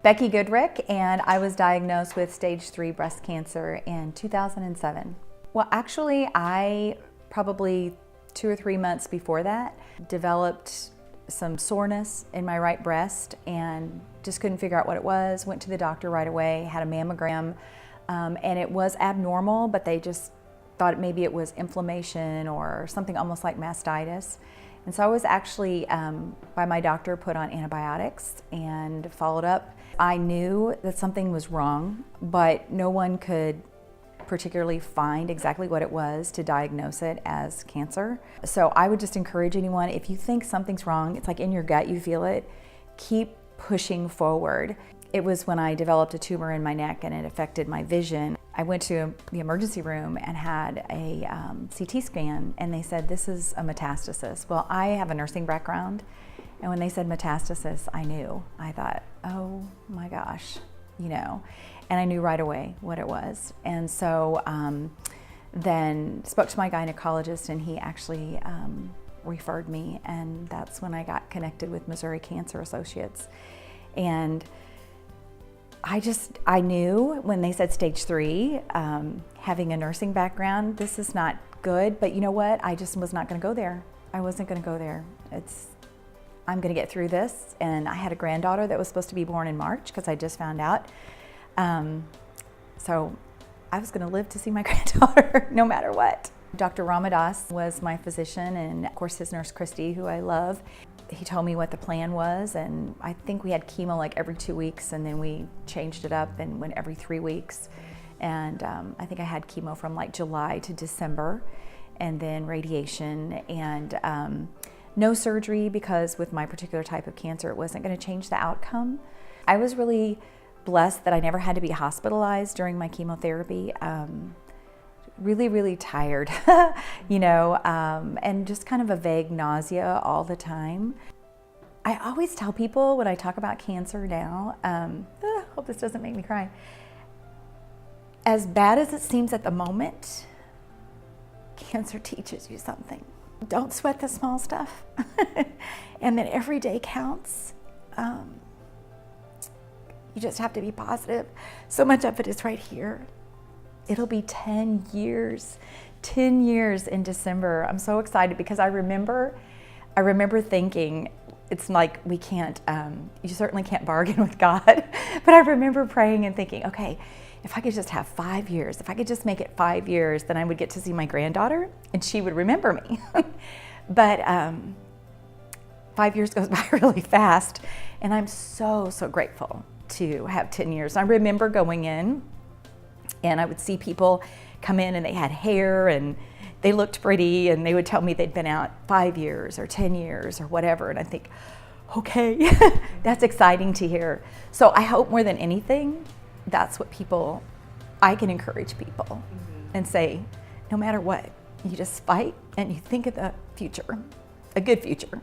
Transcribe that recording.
Becky Goodrick, and I was diagnosed with stage 3 breast cancer in 2007. Well, actually, I probably 2 or 3 months before that developed some soreness in my right breast and just couldn't figure out what it was. Went to the doctor right away, had a mammogram, and it was abnormal, but they just thought maybe it was inflammation or something almost like mastitis. And so I was actually, by my doctor, put on antibiotics and followed up. I knew that something was wrong, but no one could particularly find exactly what it was to diagnose it as cancer. So I would just encourage anyone, if you think something's wrong, it's like in your gut, you feel it, keep pushing forward. It was when I developed a tumor in my neck and it affected my vision. I went to the emergency room and had a CT scan, and they said, this is a metastasis. Well, I have a nursing background, and when they said metastasis, I knew. I thought, oh my gosh, you know, and I knew right away what it was. And so then spoke to my gynecologist, and he actually referred me, and that's when I got connected with Missouri Cancer Associates. And I knew when they said stage 3, having a nursing background, this is not good, but you know what? I just was not gonna go there. I wasn't gonna go there. I'm gonna get through this. And I had a granddaughter that was supposed to be born in March because I just found out. So I was gonna live to see my granddaughter no matter what. Dr. Ramadas was my physician, and of course his nurse Christy, who I love. He told me what the plan was, and I think we had chemo like every 2 weeks, and then we changed it up and went every 3 weeks. And I think I had chemo from like July to December, and then radiation, and no surgery, because with my particular type of cancer, it wasn't going to change the outcome. I was really blessed that I never had to be hospitalized during my chemotherapy. Really, really tired, you know, and just kind of a vague nausea all the time. I always tell people when I talk about cancer now, hope this doesn't make me cry. As bad as it seems at the moment, cancer teaches you something. Don't sweat the small stuff, and then every day counts. You just have to be positive. So much of it is right here. It'll be 10 years in December. I'm so excited because I remember thinking, it's like we can't, you certainly can't bargain with God, but I remember praying and thinking, okay, if I could just have 5 years, if I could just make it 5 years, then I would get to see my granddaughter and she would remember me. But 5 years goes by really fast, and I'm so grateful to have 10 years. I remember going in, and I would see people come in and they had hair and they looked pretty, and they would tell me they'd been out 5 years or 10 years or whatever. And I think, okay, that's exciting to hear. So I hope more than anything, that's what I can encourage people and say, no matter what, you just fight and you think of the future, a good future.